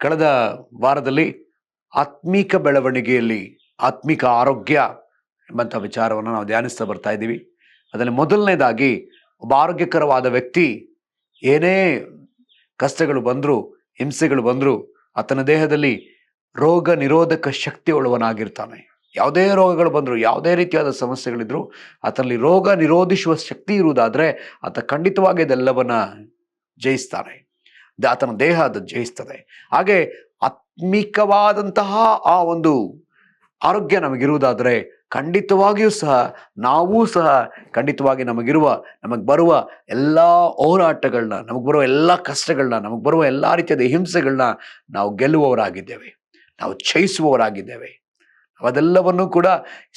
ಕಳೆದ ವಾರದಲ್ಲಿ ಆತ್ಮಿಕ ಬೆಳವಣಿಗೆಯಲ್ಲಿ ಆತ್ಮಿಕ ಆರೋಗ್ಯ ಎಂಬಂಥ ವಿಚಾರವನ್ನು ನಾವು ಧ್ಯಾನಿಸ್ತಾ ಬರ್ತಾ ಇದ್ದೀವಿ. ಅದರಲ್ಲಿ ಮೊದಲನೇದಾಗಿ ಒಬ್ಬ ಆರೋಗ್ಯಕರವಾದ ವ್ಯಕ್ತಿ ಏನೇ ಕಷ್ಟಗಳು ಬಂದರೂ, ಹಿಂಸೆಗಳು ಬಂದರೂ ಆತನ ದೇಹದಲ್ಲಿ ರೋಗ ನಿರೋಧಕ ಶಕ್ತಿ ಉಳ್ಳವನಾಗಿರ್ತಾನೆ. ಯಾವುದೇ ರೋಗಗಳು ಬಂದರೂ, ಯಾವುದೇ ರೀತಿಯಾದ ಸಮಸ್ಯೆಗಳಿದ್ರೂ ಆತನಲ್ಲಿ ರೋಗ ನಿರೋಧಿಸುವ ಶಕ್ತಿ ಇರುವುದಾದರೆ ಆತ ಖಂಡಿತವಾಗಿ ಇದೆಲ್ಲವನ್ನ ಜಯಿಸ್ತಾನೆ. ಆತನ ದೇಹ ಅದು ಜಯಿಸ್ತದೆ. ಹಾಗೆ ಆತ್ಮಿಕವಾದಂತಹ ಆ ಒಂದು ಆರೋಗ್ಯ ನಮಗಿರುವುದಾದರೆ ಖಂಡಿತವಾಗಿಯೂ ಸಹ ನಾವೂ ಸಹ ಖಂಡಿತವಾಗಿ ನಮಗೆ ಬರುವ ಎಲ್ಲ ಹೋರಾಟಗಳನ್ನ, ನಮಗೆ ಬರುವ ಎಲ್ಲ ಕಷ್ಟಗಳನ್ನ, ನಮಗೆ ಬರುವ ಎಲ್ಲ ರೀತಿಯಾದ ಹಿಂಸೆಗಳನ್ನ ನಾವು ಗೆಲ್ಲುವವರಾಗಿದ್ದೇವೆ, ನಾವು ಜಯಿಸುವವರಾಗಿದ್ದೇವೆ. ಅದೆಲ್ಲವನ್ನೂ ಕೂಡ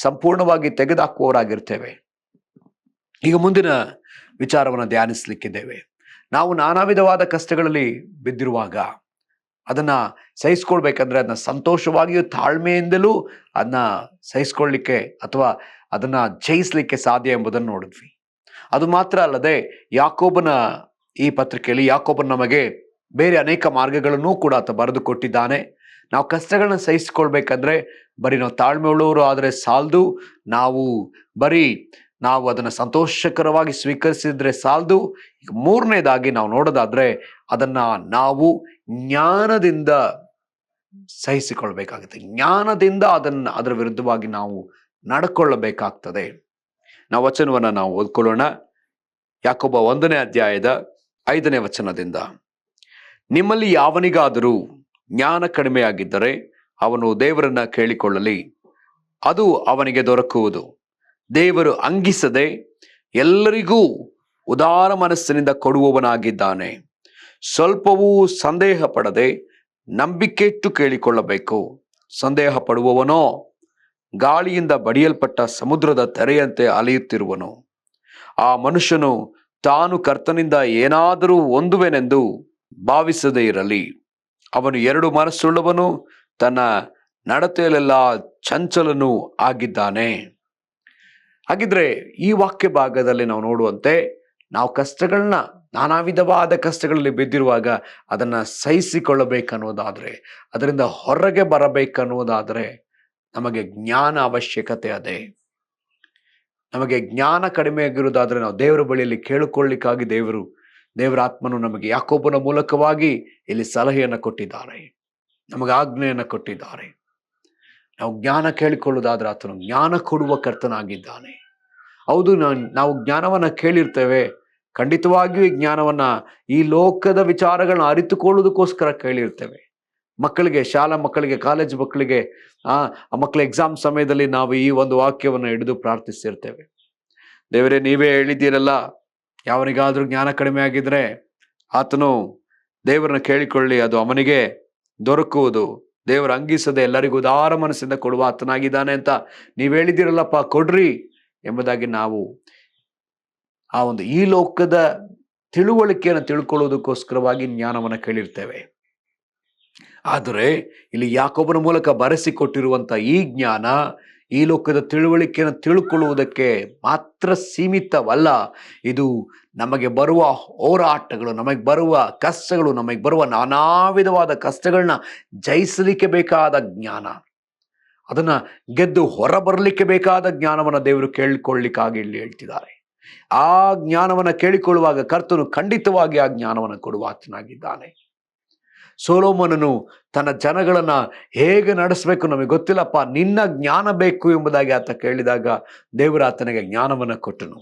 ಸಂಪೂರ್ಣವಾಗಿ ತೆಗೆದುಹಾಕುವವರಾಗಿರ್ತೇವೆ. ಈಗ ಮುಂದಿನ ವಿಚಾರವನ್ನು ಧ್ಯಾನಿಸಲಿಕ್ಕಿದ್ದೇವೆ. ನಾವು ನಾನಾ ವಿಧವಾದ ಕಷ್ಟಗಳಲ್ಲಿ ಬಿದ್ದಿರುವಾಗ ಅದನ್ನ ಸಹಿಸ್ಕೊಳ್ಬೇಕಂದ್ರೆ ಅದನ್ನ ಸಂತೋಷವಾಗಿಯೂ ತಾಳ್ಮೆಯಿಂದಲೂ ಅದನ್ನ ಸಹಿಸ್ಕೊಳ್ಳಿಕ್ಕೆ ಅಥವಾ ಅದನ್ನ ಜಯಿಸ್ಲಿಕ್ಕೆ ಸಾಧ್ಯ ಎಂಬುದನ್ನು ನೋಡಿದ್ವಿ. ಅದು ಮಾತ್ರ ಅಲ್ಲದೆ ಯಾಕೋಬನ ಈ ಪತ್ರಿಕೆಯಲ್ಲಿ ಯಾಕೋಬನ್ ನಮಗೆ ಬೇರೆ ಅನೇಕ ಮಾರ್ಗಗಳನ್ನು ಕೂಡ ಆತ ಬರೆದು ಕೊಟ್ಟಿದ್ದಾನೆ. ನಾವು ಕಷ್ಟಗಳನ್ನ ಸಹಿಸ್ಕೊಳ್ಬೇಕಂದ್ರೆ ಬರೀ ನಾವು ತಾಳ್ಮೆ ಉಳ್ಳವರು ಆದರೆ ಸಾಲದು, ನಾವು ಅದನ್ನು ಸಂತೋಷಕರವಾಗಿ ಸ್ವೀಕರಿಸಿದ್ರೆ ಸಾಲದು. ಈಗ ಮೂರನೇದಾಗಿ ನಾವು ನೋಡೋದಾದ್ರೆ ಅದನ್ನ ನಾವು ಜ್ಞಾನದಿಂದ ಸಹಿಸಿಕೊಳ್ಬೇಕಾಗುತ್ತೆ. ಜ್ಞಾನದಿಂದ ಅದರ ವಿರುದ್ಧವಾಗಿ ನಾವು ನಡ್ಕೊಳ್ಳಬೇಕಾಗ್ತದೆ. ನಾವು ವಚನವನ್ನ ನಾವು ಓದ್ಕೊಳ್ಳೋಣ. ಯಾಕೋಬ 1ನೇ ಅಧ್ಯಾಯದ 5ನೇ ವಚನದಿಂದ, ನಿಮ್ಮಲ್ಲಿ ಯಾವನಿಗಾದರೂ ಜ್ಞಾನ ಕಡಿಮೆಯಾಗಿದ್ದರೆ ಅವನು ದೇವರನ್ನ ಕೇಳಿಕೊಳ್ಳಲಿ, ಅದು ಅವನಿಗೆ ದೊರಕುವುದು. ದೇವರು ಅಂಗಿಸದೆ ಎಲ್ಲರಿಗೂ ಉದಾರ ಮನಸ್ಸಿನಿಂದ ಕೊಡುವವನಾಗಿದ್ದಾನೆ. ಸ್ವಲ್ಪವೂ ಸಂದೇಹ ಪಡದೆ ನಂಬಿಕೆ ಇಟ್ಟು ಕೇಳಿಕೊಳ್ಳಬೇಕು. ಸಂದೇಹ ಪಡುವವನೋ ಗಾಳಿಯಿಂದ ಬಡಿಯಲ್ಪಟ್ಟ ಸಮುದ್ರದ ತೆರೆಯಂತೆ ಅಲೆಯುತ್ತಿರುವನು. ಆ ಮನುಷ್ಯನು ತಾನು ಕರ್ತನಿಂದ ಏನಾದರೂ ಹೊಂದುವೆನೆಂದು ಭಾವಿಸದೇ ಇರಲಿ. ಅವನು 2 ಮನಸ್ಸುಳ್ಳವನು, ತನ್ನ ನಡತೆಯಲ್ಲೆಲ್ಲ ಚಂಚಲನೂ ಆಗಿದ್ದಾನೆ. ಹಾಗಿದ್ರೆ ಈ ವಾಕ್ಯ ಭಾಗದಲ್ಲಿ ನಾವು ನೋಡುವಂತೆ ನಾವು ಕಷ್ಟಗಳನ್ನ, ನಾನಾ ವಿಧವಾದ ಕಷ್ಟಗಳಲ್ಲಿ ಬಿದ್ದಿರುವಾಗ ಅದನ್ನ ಸಹಿಸಿಕೊಳ್ಳಬೇಕನ್ನೋದಾದ್ರೆ, ಅದರಿಂದ ಹೊರಗೆ ಬರಬೇಕನ್ನುವುದಾದ್ರೆ ನಮಗೆ ಜ್ಞಾನ ಅವಶ್ಯಕತೆ ಅದೇ. ನಮಗೆ ಜ್ಞಾನ ಕಡಿಮೆ ಆಗಿರುವುದಾದ್ರೆ ನಾವು ದೇವರ ಬಳಿಯಲ್ಲಿ ಕೇಳಿಕೊಳ್ಳಿಕ್ಕಾಗಿ ದೇವರ ಆತ್ಮನು ನಮಗೆ ಯಾಕೋಬನ ಮೂಲಕವಾಗಿ ಇಲ್ಲಿ ಸಲಹೆಯನ್ನು ಕೊಟ್ಟಿದ್ದಾರೆ, ನಮಗೆ ಆಜ್ಞೆಯನ್ನು ಕೊಟ್ಟಿದ್ದಾರೆ. ನಾವು ಜ್ಞಾನ ಕೇಳಿಕೊಳ್ಳುವುದಾದ್ರೆ ಆತನು ಜ್ಞಾನ ಕೊಡುವ ಕರ್ತನಾಗಿದ್ದಾನೆ. ಹೌದು, ನಾವು ಜ್ಞಾನವನ್ನ ಕೇಳಿರ್ತೇವೆ, ಖಂಡಿತವಾಗಿಯೂ ಈ ಜ್ಞಾನವನ್ನ ಈ ಲೋಕದ ವಿಚಾರಗಳನ್ನ ಅರಿತುಕೊಳ್ಳುವುದಕ್ಕೋಸ್ಕರ ಕೇಳಿರ್ತೇವೆ. ಮಕ್ಕಳಿಗೆ, ಶಾಲಾ ಮಕ್ಕಳಿಗೆ, ಕಾಲೇಜ್ ಮಕ್ಕಳಿಗೆ, ಆ ಮಕ್ಕಳ ಎಕ್ಸಾಮ್ ಸಮಯದಲ್ಲಿ ನಾವು ಈ ಒಂದು ವಾಕ್ಯವನ್ನು ಹಿಡಿದು ಪ್ರಾರ್ಥಿಸಿರ್ತೇವೆ. ದೇವರೇ, ನೀವೇ ಹೇಳಿದ್ದೀರಲ್ಲ, ಯಾವನಿಗಾದ್ರೂ ಜ್ಞಾನ ಕಡಿಮೆ ಆಗಿದ್ರೆ ಆತನು ದೇವರನ್ನ ಕೇಳಿಕೊಳ್ಳಿ, ಅದು ಅವನಿಗೆ ದೊರಕುವುದು. ದೇವರು ಅಂಗಿಸದೆ ಎಲ್ಲರಿಗೂ ಉದಾರ ಮನಸ್ಸಿಂದ ಕೊಡುವ ಆತನಾಗಿದ್ದಾನೆ ಅಂತ ನೀವು ಹೇಳಿದ್ದೀರಲ್ಲಪ್ಪ, ಕೊಡ್ರಿ ಎಂಬುದಾಗಿ ನಾವು ಆ ಒಂದು ಈ ಲೋಕದ ತಿಳುವಳಿಕೆಯನ್ನು ತಿಳ್ಕೊಳ್ಳೋದಕ್ಕೋಸ್ಕರವಾಗಿ ಜ್ಞಾನವನ್ನು ಕೇಳಿರ್ತೇವೆ. ಆದರೆ ಇಲ್ಲಿ ಯಾಕೋಬನ ಮೂಲಕ ಬರೆಸಿಕೊಟ್ಟಿರುವಂತ ಈ ಜ್ಞಾನ ಈ ಲೋಕದ ತಿಳುವಳಿಕೆಯನ್ನು ತಿಳ್ಕೊಳ್ಳುವುದಕ್ಕೆ ಮಾತ್ರ ಸೀಮಿತವಲ್ಲ. ಇದು ನಮಗೆ ಬರುವ ಹೋರಾಟಗಳು, ನಮಗೆ ಬರುವ ಕಷ್ಟಗಳು, ನಮಗೆ ಬರುವ ನಾನಾ ವಿಧವಾದ ಕಷ್ಟಗಳನ್ನ ಜಯಿಸಲಿಕ್ಕೆ ಬೇಕಾದ ಜ್ಞಾನ, ಅದನ್ನ ಗೆದ್ದು ಹೊರಬರಲಿಕ್ಕೆ ಬೇಕಾದ ಜ್ಞಾನವನ್ನು ದೇವರು ಕೇಳಿಕೊಳ್ಳಿಕ್ಕಾಗಿ ಇಲ್ಲಿ ಹೇಳ್ತಿದ್ದಾರೆ. ಆ ಜ್ಞಾನವನ್ನು ಕೇಳಿಕೊಳ್ಳುವಾಗ ಕರ್ತನು ಖಂಡಿತವಾಗಿ ಆ ಜ್ಞಾನವನ್ನು ಕೊಡುವ ಆತನಾಗಿದ್ದಾನೆ. ಸೊಲೊಮೋನನು ತನ್ನ ಜನಗಳನ್ನ ಹೇಗೆ ನಡೆಸಬೇಕು ನಮಗೆ ಗೊತ್ತಿಲ್ಲಪ್ಪ, ನಿನ್ನ ಜ್ಞಾನ ಬೇಕು ಎಂಬುದಾಗಿ ಆತ ಕೇಳಿದಾಗ ದೇವರ ಆತನಿಗೆ ಜ್ಞಾನವನ್ನು ಕೊಟ್ಟನು.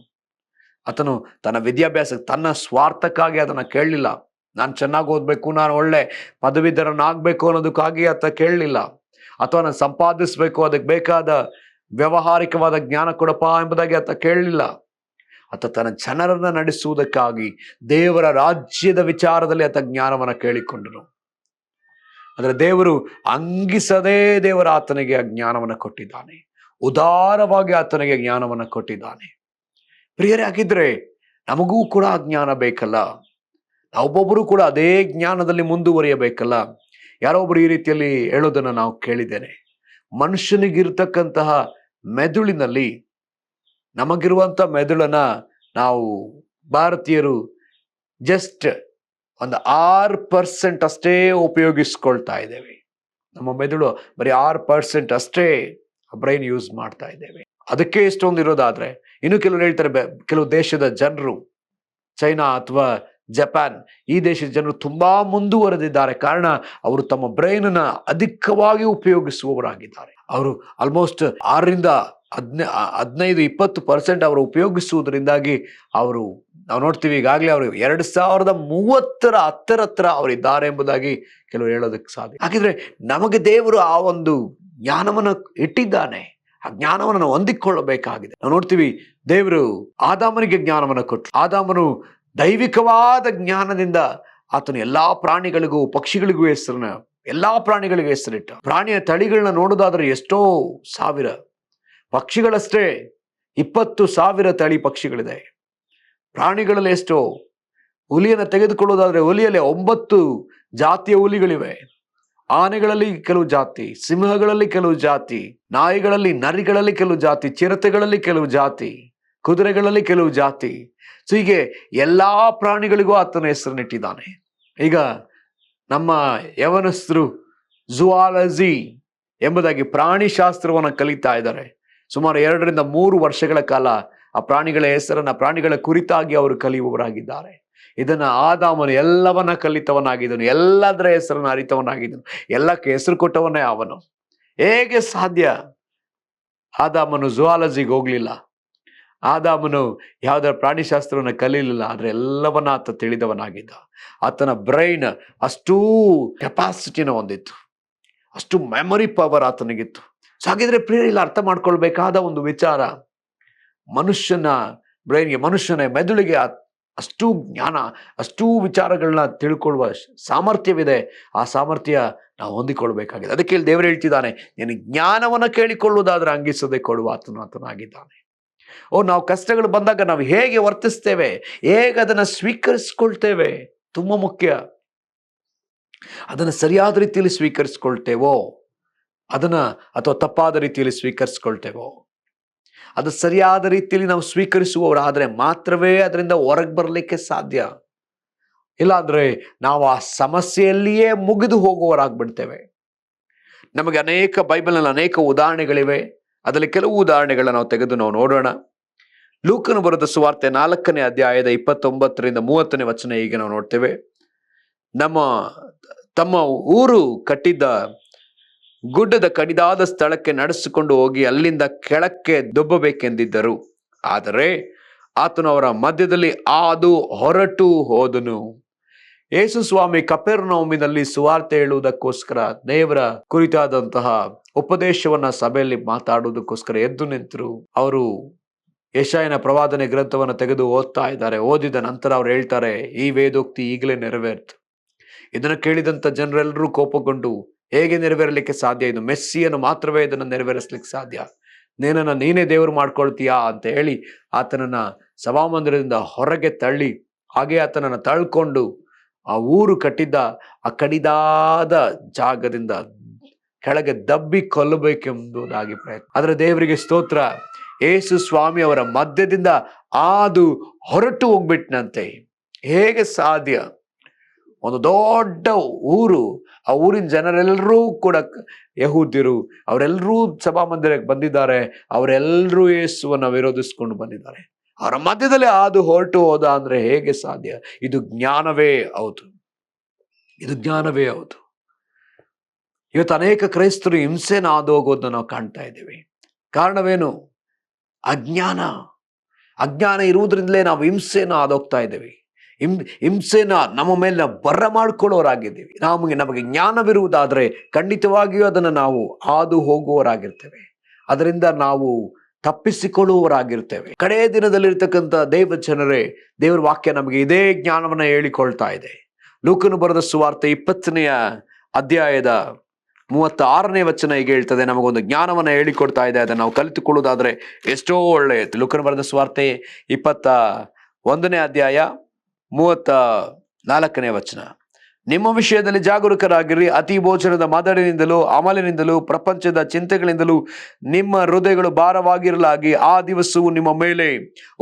ಆತನು ತನ್ನ ವಿದ್ಯಾಭ್ಯಾಸ, ತನ್ನ ಸ್ವಾರ್ಥಕ್ಕಾಗಿ ಅದನ್ನ ಕೇಳಲಿಲ್ಲ. ನಾನು ಚೆನ್ನಾಗಿ ಓದ್ಬೇಕು, ನಾನು ಒಳ್ಳೆ ಪದವೀಧರನಾಗಬೇಕು ಅನ್ನೋದಕ್ಕಾಗಿ ಆತ ಕೇಳಲಿಲ್ಲ. ಅಥವಾ ನಾನು ಸಂಪಾದಿಸ್ಬೇಕು, ಅದಕ್ಕೆ ಬೇಕಾದ ವ್ಯಾವಹಾರಿಕವಾದ ಜ್ಞಾನ ಕೊಡಪ್ಪ ಎಂಬುದಾಗಿ ಆತ ಕೇಳಲಿಲ್ಲ. ಆತ ತನ್ನ ಜನರನ್ನ ನಡೆಸುವುದಕ್ಕಾಗಿ ದೇವರ ರಾಜ್ಯದ ವಿಚಾರದಲ್ಲಿ ಆತ ಜ್ಞಾನವನ್ನು ಕೇಳಿಕೊಂಡನು. ಆದರೆ ದೇವರು ಅಂಗಿಸದೇ ದೇವರ ಆತನಿಗೆ ಆ ಜ್ಞಾನವನ್ನು ಕೊಟ್ಟಿದ್ದಾನೆ, ಉದಾರವಾಗಿ ಆತನಿಗೆ ಜ್ಞಾನವನ್ನು ಕೊಟ್ಟಿದ್ದಾನೆ. ಪ್ರಿಯರೇ, ಆಗಿದ್ರೆ ನಮಗೂ ಕೂಡ ಆ ಜ್ಞಾನ ಬೇಕಲ್ಲ, ನಾವೊಬ್ಬೊಬ್ಬರು ಕೂಡ ಅದೇ ಜ್ಞಾನದಲ್ಲಿ ಮುಂದುವರಿಯಬೇಕಲ್ಲ. ಯಾರೋ ಒಬ್ಬರು ಈ ರೀತಿಯಲ್ಲಿ ಹೇಳೋದನ್ನ ನಾವು ಕೇಳಿದ್ದೇನೆ. ಮನುಷ್ಯನಿಗಿರ್ತಕ್ಕಂತಹ ಮೆದುಳಿನಲ್ಲಿ ನಮಗಿರುವಂತ ಮೆದುಳನ್ನ ನಾವು ಭಾರತೀಯರು ಜಸ್ಟ್ ಒಂದು 6% ಅಷ್ಟೇ ಉಪಯೋಗಿಸ್ಕೊಳ್ತಾ ಇದ್ದೇವೆ. ನಮ್ಮ ಮೆದುಳು ಬರೀ 6% ಅಷ್ಟೇ ಬ್ರೈನ್ ಯೂಸ್ ಮಾಡ್ತಾ ಇದ್ದೇವೆ. ಅದಕ್ಕೆ ಇಷ್ಟೊಂದು ಇರೋದಾದ್ರೆ, ಇನ್ನು ಕೆಲವರು ಹೇಳ್ತಾರೆ ಕೆಲವು ದೇಶದ ಜನರು, ಚೈನಾ ಅಥವಾ ಜಪಾನ್, ಈ ದೇಶದ ಜನರು ತುಂಬಾ ಮುಂದುವರೆದಿದ್ದಾರೆ. ಕಾರಣ ಅವರು ತಮ್ಮ ಬ್ರೈನ್ ಅನ್ನ ಅಧಿಕವಾಗಿ ಉಪಯೋಗಿಸುವವರಾಗಿದ್ದಾರೆ. ಅವರು ಆಲ್ಮೋಸ್ಟ್ 6ರಿಂದ 15-20% ಅವರು ಉಪಯೋಗಿಸುವುದರಿಂದಾಗಿ ಅವರು, ನಾವು ನೋಡ್ತೀವಿ ಈಗಾಗಲೇ ಅವರು 2030 ಹತ್ರ ಅವರಿದ್ದಾರೆ ಎಂಬುದಾಗಿ ಕೆಲವರು ಹೇಳೋದಕ್ಕೆ ಸಾಧ್ಯ. ಹಾಗಿದ್ರೆ ನಮಗೆ ದೇವರು ಆ ಒಂದು ಜ್ಞಾನವನ್ನು ಇಟ್ಟಿದ್ದಾನೆ. ಆ ಜ್ಞಾನವನ್ನು ನಾವು ಹೊಂದಿಕೊಳ್ಳಬೇಕಾಗಿದೆ. ನಾವು ನೋಡ್ತೀವಿ, ದೇವರು ಆದಾಮನಿಗೆ ಜ್ಞಾನವನ್ನು ಕೊಟ್ಟರು. ಆದಾಮನು ದೈವಿಕವಾದ ಜ್ಞಾನದಿಂದ ಆತನು ಎಲ್ಲಾ ಪ್ರಾಣಿಗಳಿಗೂ ಪಕ್ಷಿಗಳಿಗೂ ಎಲ್ಲಾ ಪ್ರಾಣಿಗಳಿಗೂ ಹೆಸರಿಟ್ಟ. ಪ್ರಾಣಿಯ ತಳಿಗಳನ್ನ ನೋಡೋದಾದ್ರೆ ಎಷ್ಟೋ ಸಾವಿರ, ಪಕ್ಷಿಗಳಷ್ಟೇ 20,000 ತಳಿ ಪಕ್ಷಿಗಳಿದೆ. ಪ್ರಾಣಿಗಳಲ್ಲಿ ಎಷ್ಟೋ, ಹುಲಿಯನ್ನು ತೆಗೆದುಕೊಳ್ಳೋದಾದ್ರೆ ಹುಲಿಯಲ್ಲಿ 9 ಜಾತಿಯ ಹುಲಿಗಳಿವೆ. ಆನೆಗಳಲ್ಲಿ ಕೆಲವು ಜಾತಿ, ಸಿಂಹಗಳಲ್ಲಿ ಕೆಲವು ಜಾತಿ, ನಾಯಿಗಳಲ್ಲಿ, ನರಿಗಳಲ್ಲಿ ಕೆಲವು ಜಾತಿ, ಚಿರತೆಗಳಲ್ಲಿ ಕೆಲವು ಜಾತಿ, ಕುದುರೆಗಳಲ್ಲಿ ಕೆಲವು ಜಾತಿ. ಸೊ ಹೀಗೆ ಎಲ್ಲಾ ಪ್ರಾಣಿಗಳಿಗೂ ಆತನ ಹೆಸರನ್ನಿಟ್ಟಿದ್ದಾನೆ. ಈಗ ನಮ್ಮ ಯವನಸ್ಥರು ಝುವಾಲಜಿ ಎಂಬುದಾಗಿ ಪ್ರಾಣಿಶಾಸ್ತ್ರವನ್ನು ಕಲಿತಾ ಇದ್ದಾರೆ. ಸುಮಾರು 2-3 ವರ್ಷಗಳ ಕಾಲ ಆ ಪ್ರಾಣಿಗಳ ಹೆಸರನ್ನ, ಪ್ರಾಣಿಗಳ ಕುರಿತಾಗಿ ಅವರು ಕಲಿಯುವವರಾಗಿದ್ದಾರೆ. ಇದನ್ನ ಆದಾಮನು ಎಲ್ಲವನ್ನ ಕಲಿತವನಾಗಿದ್ದನು, ಎಲ್ಲದರ ಹೆಸರನ್ನು ಅರಿತವನಾಗಿದ್ದನು, ಎಲ್ಲಕ್ಕೆ ಹೆಸರು ಕೊಟ್ಟವನೇ ಅವನು. ಹೇಗೆ ಸಾಧ್ಯ? ಆದಾಮನು ಝುವಾಲಜಿಗೆ ಹೋಗ್ಲಿಲ್ಲ, ಆದಾಮನು ಯಾವುದರ ಪ್ರಾಣಿಶಾಸ್ತ್ರವನ್ನು ಕಲೀಲಿಲ್ಲ, ಆದ್ರೆ ಎಲ್ಲವನ್ನ ಆತ ತಿಳಿದವನಾಗಿದ್ದ. ಆತನ ಬ್ರೈನ್ ಅಷ್ಟೂ ಕೆಪಾಸಿಟಿನ ಹೊಂದಿತ್ತು, ಅಷ್ಟು ಮೆಮೊರಿ ಪವರ್ ಆತನಿಗಿತ್ತು. ಸೊ ಹಾಗಿದ್ರೆ ಪ್ರಿಯರಲ್ಲಿ ಅರ್ಥ ಮಾಡ್ಕೊಳ್ಬೇಕಾದ ಒಂದು ವಿಚಾರ, ಮನುಷ್ಯನ ಬ್ರೈನ್ಗೆ, ಮನುಷ್ಯನ ಮೆದುಳಿಗೆ ಅಷ್ಟು ಜ್ಞಾನ, ಅಷ್ಟೂ ವಿಚಾರಗಳನ್ನ ತಿಳ್ಕೊಳ್ಳುವ ಸಾಮರ್ಥ್ಯವಿದೆ. ಆ ಸಾಮರ್ಥ್ಯ ನಾವು ಹೊಂದಿಕೊಳ್ಬೇಕಾಗಿದೆ. ಅದಕ್ಕೆ ಇಲ್ಲಿ ದೇವರು ಹೇಳ್ತಿದ್ದಾನೆ, ನೀನು ಜ್ಞಾನವನ್ನು ಕೇಳಿಕೊಳ್ಳುವುದಾದ್ರೆ ಅಂಗಿಸದೆ ಕೊಡುವ ಆತನಾಗಿದ್ದಾನೆ. ನಾವು ಕಷ್ಟಗಳು ಬಂದಾಗ ನಾವು ಹೇಗೆ ವರ್ತಿಸ್ತೇವೆ, ಹೇಗೆ ಅದನ್ನ ಸ್ವೀಕರಿಸ್ಕೊಳ್ತೇವೆ, ತುಂಬಾ ಮುಖ್ಯ. ಅದನ್ನ ಸರಿಯಾದ ರೀತಿಯಲ್ಲಿ ಸ್ವೀಕರಿಸ್ಕೊಳ್ತೇವೋ ಅದನ್ನ, ಅಥವಾ ತಪ್ಪಾದ ರೀತಿಯಲ್ಲಿ ಸ್ವೀಕರಿಸ್ಕೊಳ್ತೇವೋ, ಅದು ಸರಿಯಾದ ರೀತಿಯಲ್ಲಿ ನಾವು ಸ್ವೀಕರಿಸುವವರಾದ್ರೆ ಮಾತ್ರವೇ ಅದರಿಂದ ಹೊರಗೆ ಬರಲಿಕ್ಕೆ ಸಾಧ್ಯ. ಇಲ್ಲಾಂದ್ರೆ ನಾವು ಆ ಸಮಸ್ಯೆಯಲ್ಲಿಯೇ ಮುಗಿದು ಹೋಗುವವರಾಗ್ಬಿಡ್ತೇವೆ. ನಮಗೆ ಬೈಬಲ್ನಲ್ಲಿ ಅನೇಕ ಉದಾಹರಣೆಗಳಿವೆ. ಅದರಲ್ಲಿ ಕೆಲವು ಉದಾಹರಣೆಗಳನ್ನ ನಾವು ತೆಗೆದು ನೋಡೋಣ. ಲೂಕನು ಬರೆದ ಸುವಾರ್ತೆ 4ನೇ ಅಧ್ಯಾಯದ 29-30 ವಚನ ಹೀಗೆ ನಾವು ನೋಡ್ತೇವೆ. ತಮ್ಮ ಊರು ಕಟ್ಟಿದ್ದ ಗುಡ್ಡದ ಕಡಿದಾದ ಸ್ಥಳಕ್ಕೆ ನಡೆಸಿಕೊಂಡು ಹೋಗಿ ಅಲ್ಲಿಂದ ಕೆಳಕ್ಕೆ ದೊಬ್ಬಬೇಕೆಂದಿದ್ದರು. ಆದರೆ ಆತನು ಅವರ ಮಧ್ಯದಲ್ಲಿ ಹಾದು ಹೊರಟು ಹೋದನು. ಯೇಸು ಸ್ವಾಮಿ ಕಪೆರ್ನೌಮಿನಲ್ಲಿ ಸುವಾರ್ತೆ ಹೇಳುವುದಕ್ಕೋಸ್ಕರ, ದೇವರ ಕುರಿತಾದಂತಹ ಉಪದೇಶವನ್ನ ಸಭೆಯಲ್ಲಿ ಮಾತಾಡುವುದಕ್ಕೋಸ್ಕರ ಎದ್ದು ನಿಂತರು. ಅವರು ಯೆಶಾಯನ ಪ್ರವಾದನೆ ಗ್ರಂಥವನ್ನು ತೆಗೆದು ಓದ್ತಾ ಇದ್ದಾರೆ. ಓದಿದ ನಂತರ ಅವ್ರು ಹೇಳ್ತಾರೆ, ಈ ವೇದೋಕ್ತಿ ಈಗಲೇ ನೆರವೇರ್ತು. ಇದನ್ನು ಕೇಳಿದಂತ ಜನರೆಲ್ಲರೂ ಕೋಪಗೊಂಡು, ಹೇಗೆ ನೆರವೇರಲಿಕ್ಕೆ ಸಾಧ್ಯ? ಇದು ಮೆಸ್ಸಿಯನ್ನು ಮಾತ್ರವೇ ಇದನ್ನು ನೆರವೇರಿಸಲಿಕ್ಕೆ ಸಾಧ್ಯ. ನೀನೇ ದೇವರು ಮಾಡ್ಕೊಳ್ತೀಯಾ ಅಂತ ಹೇಳಿ ಆತನನ್ನ ಸಭಾಮಂದಿರದಿಂದ ಹೊರಗೆ ತಳ್ಳಿ, ಹಾಗೆ ಆತನನ್ನ ತಳ್ಕೊಂಡು ಆ ಊರು ಕಟ್ಟಿದ್ದ ಆ ಕಡಿದಾದ ಜಾಗದಿಂದ ಕೆಳಗೆ ದಬ್ಬಿ ಕೊಲ್ಲಬೇಕೆಂಬುದಾಗಿ ಪ್ರಯತ್ನ. ಆದ್ರೆ ದೇವರಿಗೆ ಸ್ತೋತ್ರ, ಯೇಸು ಸ್ವಾಮಿ ಅವರ ಮಧ್ಯದಿಂದ ಹಾದು ಹೊರಟು ಹೋಗ್ಬಿಟ್ನಂತೆ. ಹೇಗೆ ಸಾಧ್ಯ? ಒಂದು ದೊಡ್ಡ ಊರು, ಆ ಊರಿನ ಜನರೆಲ್ಲರೂ ಕೂಡ ಯಹೂದ್ಯರು, ಅವರೆಲ್ಲರೂ ಸಭಾಮಂದಿರಕ್ಕೆ ಬಂದಿದ್ದಾರೆ. ಅವರೆಲ್ಲರೂ ಯೇಸುವನ್ನ ವಿರೋಧಿಸ್ಕೊಂಡು ಬಂದಿದ್ದಾರೆ. ಅವರ ಮಧ್ಯದಲ್ಲಿ ಹಾದು ಹೊರಟು ಹೋದ ಅಂದ್ರೆ ಹೇಗೆ ಸಾಧ್ಯ? ಇದು ಜ್ಞಾನವೇ ಹೌದು, ಇದು ಜ್ಞಾನವೇ ಹೌದು. ಇವತ್ತು ಅನೇಕ ಕ್ರೈಸ್ತರು ಹಿಂಸೆನ ಹಾದು ಹೋಗೋದನ್ನ ನಾವು ಕಾಣ್ತಾ ಇದ್ದೀವಿ. ಕಾರಣವೇನು? ಅಜ್ಞಾನ ಇರುವುದರಿಂದಲೇ ನಾವು ಹಿಂಸೆನ ಹಾದೋಗ್ತಾ ಇದ್ದೇವೆ. ಹಿಂಸೆನ ನಮ್ಮ ಮೇಲೆ ಬರ ಮಾಡ್ಕೊಳ್ಳೋರಾಗಿದ್ದೀವಿ. ನಮಗೆ ಜ್ಞಾನವಿರುವುದಾದ್ರೆ ಖಂಡಿತವಾಗಿಯೂ ಅದನ್ನು ನಾವು ಹಾದು ಹೋಗುವವರಾಗಿರ್ತೇವೆ. ಅದರಿಂದ ನಾವು ತಪ್ಪಿಸಿಕೊಳ್ಳುವವರಾಗಿರ್ತೇವೆ. ಕಡೇ ದಿನದಲ್ಲಿರ್ತಕ್ಕಂಥ ದೇವ ಜನರೇ, ದೇವರ ವಾಕ್ಯ ನಮಗೆ ಇದೇ ಜ್ಞಾನವನ್ನ ಹೇಳಿಕೊಳ್ತಾ ಇದೆ. ಲೂಕನು ಬರೆದ ಸುವಾರ್ತೆ 20ನೇ ಅಧ್ಯಾಯದ 36ನೇ ವಚನ ಹೀಗೆ ಹೇಳ್ತದೆ, ನಮಗೊಂದು ಜ್ಞಾನವನ್ನ ಹೇಳಿಕೊಡ್ತಾ ಇದೆ. ಅದನ್ನು ನಾವು ಕಲಿತುಕೊಳ್ಳುವುದಾದ್ರೆ ಎಷ್ಟೋ ಒಳ್ಳೆಯದು. ಲೂಕನು ಬರೆದ ಸುವಾರ್ತೆ 21ನೇ ಅಧ್ಯಾಯ 34ನೇ ವಚನ, ನಿಮ್ಮ ವಿಷಯದಲ್ಲಿ ಜಾಗರೂಕರಾಗಿರಿ. ಅತಿ ಭೋಜನದ ಮದಡಿನಿಂದಲೂ ಅಮಲಿನಿಂದಲೂ ಪ್ರಪಂಚದ ಚಿಂತೆಗಳಿಂದಲೂ ನಿಮ್ಮ ಹೃದಯಗಳು ಭಾರವಾಗಿರಲಾಗಿ ಆ ದಿವಸವು ನಿಮ್ಮ ಮೇಲೆ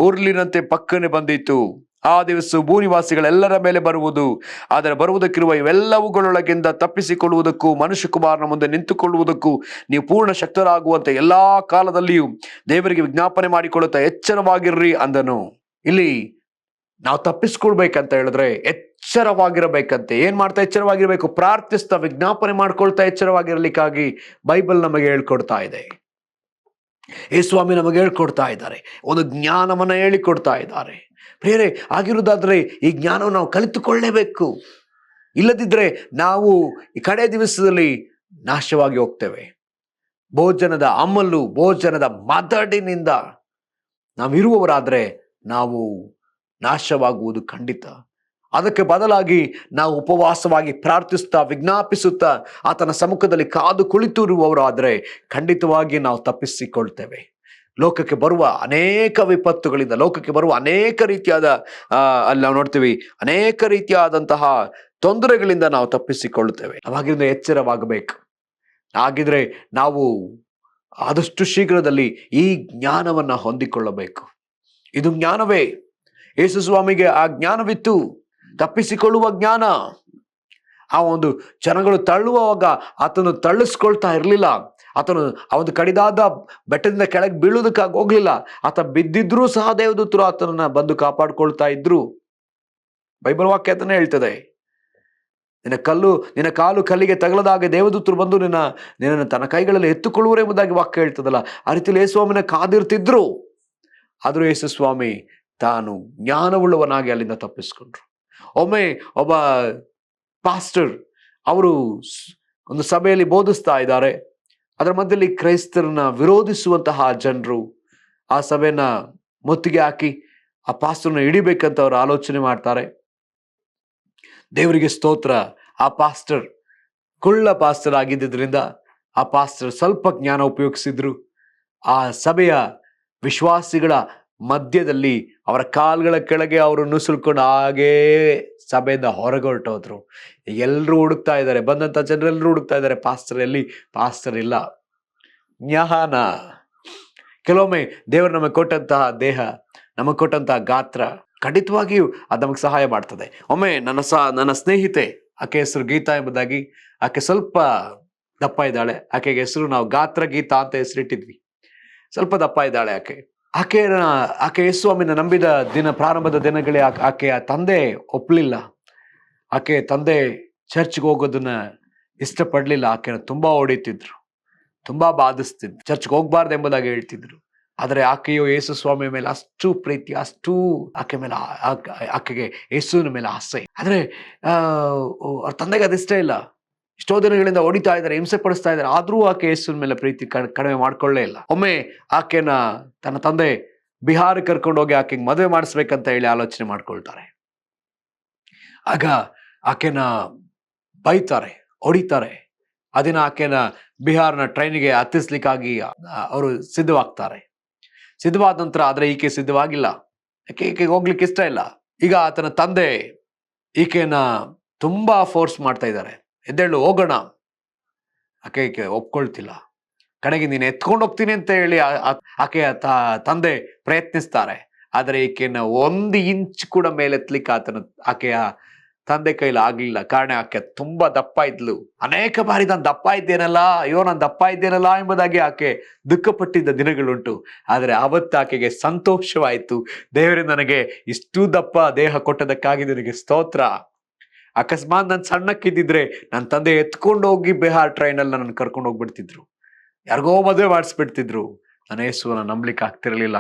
ಉರುಲಿನಂತೆ ಪಕ್ಕನೆ ಬಂದಿತ್ತು. ಆ ದಿವಸ ಭೂನಿವಾಸಿಗಳೆಲ್ಲರ ಮೇಲೆ ಬರುವುದು. ಆದರೆ ಬರುವುದಕ್ಕಿರುವ ಇವೆಲ್ಲವುಗಳೊಳಗಿಂದ ತಪ್ಪಿಸಿಕೊಳ್ಳುವುದಕ್ಕೂ ಮನುಷ್ಯಕುಮಾರನ ಮುಂದೆ ನಿಂತುಕೊಳ್ಳುವುದಕ್ಕೂ ನೀವು ಪೂರ್ಣ ಶಕ್ತರಾಗುವಂತೆ ಎಲ್ಲಾ ಕಾಲದಲ್ಲಿಯೂ ದೇವರಿಗೆ ವಿಜ್ಞಾಪನೆ ಮಾಡಿಕೊಳ್ಳುತ್ತಾ ಎಚ್ಚರವಾಗಿರ್ರಿ ಅಂದನು. ಇಲ್ಲಿ ನಾವು ತಪ್ಪಿಸ್ಕೊಳ್ಬೇಕಂತ ಹೇಳಿದ್ರೆ ಎಚ್ಚರವಾಗಿರಬೇಕಂತೆ. ಏನ್ ಮಾಡ್ತಾ ಎಚ್ಚರವಾಗಿರ್ಬೇಕು? ಪ್ರಾರ್ಥಿಸ್ತಾ ವಿಜ್ಞಾಪನೆ ಮಾಡ್ಕೊಳ್ತಾ ಎಚ್ಚರವಾಗಿರ್ಲಿಕ್ಕಾಗಿ ಬೈಬಲ್ ನಮಗೆ ಹೇಳ್ಕೊಡ್ತಾ ಇದೆ. ಯೇಸುಸ್ವಾಮಿ ನಮಗೆ ಹೇಳ್ಕೊಡ್ತಾ ಇದ್ದಾರೆ, ಒಂದು ಜ್ಞಾನವನ್ನ ಹೇಳಿಕೊಡ್ತಾ ಇದ್ದಾರೆ. ಪ್ರಿಯರೇ, ಆಗಿರುವುದಾದ್ರೆ ಈ ಜ್ಞಾನವನ್ನು ನಾವು ಕಲಿತುಕೊಳ್ಳಲೇಬೇಕು. ಇಲ್ಲದಿದ್ರೆ ನಾವು ಈ ಕಡೆ ದಿವಸದಲ್ಲಿ ನಾಶವಾಗಿ ಹೋಗ್ತೇವೆ. ಭೋಜನದ ಅಮಲು, ಭೋಜನದ ಮದಡಿನಿಂದ ನಾವಿರುವವರಾದ್ರೆ ನಾವು ನಾಶವಾಗುವುದು ಖಂಡಿತ. ಅದಕ್ಕೆ ಬದಲಾಗಿ ನಾವು ಉಪವಾಸವಾಗಿ ಪ್ರಾರ್ಥಿಸ್ತಾ ವಿಜ್ಞಾಪಿಸುತ್ತಾ ಆತನ ಸಮ್ಮುಖದಲ್ಲಿ ಕಾದು ಕುಳಿತಿರುವವರಾದ್ರೆ ಖಂಡಿತವಾಗಿ ನಾವು ತಪ್ಪಿಸಿಕೊಳ್ತೇವೆ. ಲೋಕಕ್ಕೆ ಬರುವ ಅನೇಕ ವಿಪತ್ತುಗಳಿಂದ, ಲೋಕಕ್ಕೆ ಬರುವ ಅನೇಕ ರೀತಿಯಾದ ಅಲ್ಲಿ ನಾವು ನೋಡ್ತೀವಿ, ಅನೇಕ ರೀತಿಯಾದಂತಹ ತೊಂದರೆಗಳಿಂದ ನಾವು ತಪ್ಪಿಸಿಕೊಳ್ಳುತ್ತೇವೆ. ಅವಾಗಿಂದ ಎಚ್ಚರವಾಗಬೇಕು. ಹಾಗಿದ್ರೆ ನಾವು ಆದಷ್ಟು ಶೀಘ್ರದಲ್ಲಿ ಈ ಜ್ಞಾನವನ್ನ ಹೊಂದಿಕೊಳ್ಳಬೇಕು. ಇದು ಜ್ಞಾನವೇ. ಯೇಸು ಸ್ವಾಮಿಗೆ ಆ ಜ್ಞಾನವಿತ್ತು, ತಪ್ಪಿಸಿಕೊಳ್ಳುವ ಜ್ಞಾನ. ಆ ಒಂದು ಜನಗಳು ತಳ್ಳುವಾಗ ಆತನು ತಳ್ಳಿಸ್ಕೊಳ್ತಾ ಇರಲಿಲ್ಲ. ಆತನು ಆ ಒಂದು ಕಡಿದಾದ ಬೆಟ್ಟದಿಂದ ಕೆಳಗೆ ಬೀಳುವುದಕ್ಕಾಗಿ ಹೋಗ್ಲಿಲ್ಲ. ಆತ ಬಿದ್ದಿದ್ರೂ ಸಹ ದೇವದೂತರು ಆತನನ್ನ ಬಂದು ಕಾಪಾಡ್ಕೊಳ್ತಾ ಇದ್ರು. ಬೈಬಲ್ ವಾಕ್ಯ ಅದನ್ನೇ ಹೇಳ್ತದೆ. ನಿನ್ನ ಕಾಲು ಕಲ್ಲಿಗೆ ತಗಲದಾಗ ದೇವದೂತರು ಬಂದು ನಿನ್ನನ್ನು ತನ್ನ ಕೈಗಳಲ್ಲಿ ಎತ್ತುಕೊಳ್ಳುವರು ಎಂಬುದಾಗಿ ವಾಕ್ಯ ಹೇಳ್ತದಲ್ಲ. ಆ ರೀತಿಯಲ್ಲಿ ಯೇಸುಸ್ವಾಮಿನ ಕಾದಿರ್ತಿದ್ರು. ಆದರೂ ಯೇಸುಸ್ವಾಮಿ ತಾನು ಜ್ಞಾನವುಳ್ಳವನಾಗಿ ಅಲ್ಲಿಂದ ತಪ್ಪಿಸ್ಕೊಂಡ್ರು. ಒಮ್ಮೆ ಒಬ್ಬ ಪಾಸ್ಟರ್ ಅವರು ಒಂದು ಸಭೆಯಲ್ಲಿ ಬೋಧಿಸ್ತಾ ಇದ್ದಾರೆ. ಅದರ ಮಧ್ಯದಲ್ಲಿ ಕ್ರೈಸ್ತರನ್ನ ವಿರೋಧಿಸುವಂತಹ ಜನರು ಆ ಸಭೆಯನ್ನ ಮುತ್ತಿಗೆ ಹಾಕಿ ಆ ಪಾಸ್ಟರ್ನ ಹಿಡಿಬೇಕಂತ ಅವರು ಆಲೋಚನೆ ಮಾಡ್ತಾರೆ. ದೇವರಿಗೆ ಸ್ತೋತ್ರ, ಆ ಪಾಸ್ಟರ್ ಕುಳ್ಳ ಪಾಸ್ಟರ್ ಆಗಿದ್ದರಿಂದ ಆ ಪಾಸ್ಟರ್ ಸ್ವಲ್ಪ ಜ್ಞಾನ ಉಪಯೋಗಿಸಿದ್ರು. ಆ ಸಭೆಯ ವಿಶ್ವಾಸಿಗಳ ಮಧ್ಯದಲ್ಲಿ ಅವರ ಕಾಲ್ಗಳ ಕೆಳಗೆ ಅವರು ನುಸುಳ್ಕೊಂಡು ಹಾಗೇ ಸಭೆಯಿಂದ ಹೊರಗೆ ಹೊರಟೋದ್ರು. ಎಲ್ಲರೂ ಹುಡುಕ್ತಾ ಇದ್ದಾರೆ, ಬಂದಂತ ಜನರೆಲ್ಲರೂ ಹುಡುಕ್ತಾ ಇದ್ದಾರೆ, ಪಾಸ್ಟರ್ ಇಲ್ಲ. ಜ್ಞಾನ. ಕೆಲವೊಮ್ಮೆ ದೇವರು ನಮಗೆ ಕೊಟ್ಟಂತಹ ದೇಹ, ನಮಗೆ ಕೊಟ್ಟಂತಹ ಗಾತ್ರ ಖಂಡಿತವಾಗಿಯೂ ಅದು ನಮಗೆ ಸಹಾಯ ಮಾಡ್ತದೆ. ಒಮ್ಮೆ ನನ್ನ ಸ್ನೇಹಿತೆ, ಆಕೆ ಹೆಸರು ಗೀತಾ ಎಂಬುದಾಗಿ, ಆಕೆ ಸ್ವಲ್ಪ ದಪ್ಪ ಇದ್ದಾಳೆ. ಆಕೆಗೆ ಹೆಸರು ನಾವು ಗಾತ್ರ ಗೀತಾ ಅಂತ ಹೆಸರಿಟ್ಟಿದ್ವಿ. ಸ್ವಲ್ಪ ದಪ್ಪ ಇದ್ದಾಳೆ ಆಕೆ ಯೇಸುಸ್ವಾಮಿನ ನಂಬಿದ ಪ್ರಾರಂಭದ ದಿನಗಳೇ ಆಕೆಯ ತಂದೆ ಒಪ್ಪಲಿಲ್ಲ. ಆಕೆ ತಂದೆ ಚರ್ಚ್ಗೆ ಹೋಗೋದನ್ನ ಇಷ್ಟಪಡ್ಲಿಲ್ಲ. ಆಕೆನ ತುಂಬಾ ಹೊಡಿತಿದ್ರು, ತುಂಬಾ ಬಾಧಿಸ್ತಿದ್ರು, ಚರ್ಚ್ಗೆ ಹೋಗ್ಬಾರ್ದು ಎಂಬುದಾಗಿ ಹೇಳ್ತಿದ್ರು. ಆದರೆ ಆಕೆಯು ಯೇಸುಸ್ವಾಮಿ ಮೇಲೆ ಅಷ್ಟು ಪ್ರೀತಿ, ಅಷ್ಟು ಆಕೆಗೆ ಯೇಸುವಿನ ಮೇಲೆ ಆಸೆ. ಆದ್ರೆ ಅವ್ರ ತಂದೆಗೆ ಅದಿಷ್ಟ ಇಲ್ಲ. ಎಷ್ಟೋ ದಿನಗಳಿಂದ ಹೊಡಿತಾ ಇದ್ದಾರೆ, ಹಿಂಸೆ ಪಡಿಸ್ತಾ ಇದ್ದಾರೆ. ಆದ್ರೂ ಆಕೆ ಯೇಸುವಿನ ಮೇಲೆ ಪ್ರೀತಿ ಕಡಿಮೆ ಮಾಡ್ಕೊಳ್ಳೇ ಇಲ್ಲ. ಒಮ್ಮೆ ಆಕೆನ ತನ್ನ ತಂದೆ ಬಿಹಾರ ಕರ್ಕೊಂಡು ಹೋಗಿ ಆಕೆಗೆ ಮದುವೆ ಮಾಡಿಸ್ಬೇಕಂತ ಹೇಳಿ ಆಲೋಚನೆ ಮಾಡ್ಕೊಳ್ತಾರೆ. ಆಗ ಆಕೆನ ಬೈತಾರೆ, ಹೊಡಿತಾರೆ. ಅದಿನ ಆಕೆನ ಬಿಹಾರ್ನ ಟ್ರೈನಿಗೆ ಹತ್ತಿಸ್ಲಿಕ್ಕಾಗಿ ಅವರು ಸಿದ್ಧವಾದ ನಂತರ ಆದ್ರೆ ಈಕೆ ಸಿದ್ಧವಾಗಿಲ್ಲ. ಈಕೆಗೆ ಹೋಗ್ಲಿಕ್ಕೆ ಇಷ್ಟ ಇಲ್ಲ. ಈಗ ಆತನ ತಂದೆ ಈಕೆನ ತುಂಬಾ ಫೋರ್ಸ್ ಮಾಡ್ತಾ ಇದ್ದಾರೆ, ಎದ್ದೇಳು ಹೋಗೋಣ. ಆಕೆ ಒಪ್ಕೊಳ್ತಿಲ್ಲ. ಕಡೆಗೆ ನೀನು ಎತ್ಕೊಂಡು ಹೋಗ್ತೀನಿ ಅಂತ ಹೇಳಿ ಆಕೆಯ ತಂದೆ ಪ್ರಯತ್ನಿಸ್ತಾರೆ. ಆದರೆ ಈಕೆನ 1 ಇಂಚ್ ಕೂಡ ಮೇಲೆತ್ಲಿಕ್ಕೆ ಆಕೆಯ ತಂದೆ ಕೈಲಿ ಆಗ್ಲಿಲ್ಲ. ಕಾರಣ ಆಕೆ ತುಂಬಾ ದಪ್ಪ ಇದ್ಲು. ಅನೇಕ ಬಾರಿ ನಾನು ದಪ್ಪ ಇದ್ದೇನಲ್ಲ ಎಂಬುದಾಗಿ ಆಕೆ ದುಃಖಪಟ್ಟಿದ್ದ ದಿನಗಳುಂಟು. ಆದರೆ ಆವತ್ತು ಆಕೆಗೆ ಸಂತೋಷವಾಯಿತು. ದೇವರೇ ನನಗೆ ಇಷ್ಟು ದಪ್ಪ ದೇಹ ಕೊಟ್ಟದಕ್ಕಾಗಿ ನಿನಗೆ ಸ್ತೋತ್ರ. ಅಕಸ್ಮಾತ್ ನಾನು ಸಣ್ಣಕ್ಕಿದ್ದಿದ್ರೆ ನನ್ನ ತಂದೆ ಎತ್ಕೊಂಡು ಹೋಗಿ ಬಿಹಾರ್ ಟ್ರೈನಲ್ಲಿ ನನ್ನ ಕರ್ಕೊಂಡು ಹೋಗ್ಬಿಡ್ತಿದ್ರು, ಯಾರಿಗೋ ಮದುವೆ ಮಾಡಿಸ್ಬಿಡ್ತಿದ್ರು. ನನ್ನ ಯೇಸುವನ್ನ ನಂಬಲಿಕ್ಕೆ ಆಗ್ತಿರ್ಲಿಲ್ಲ.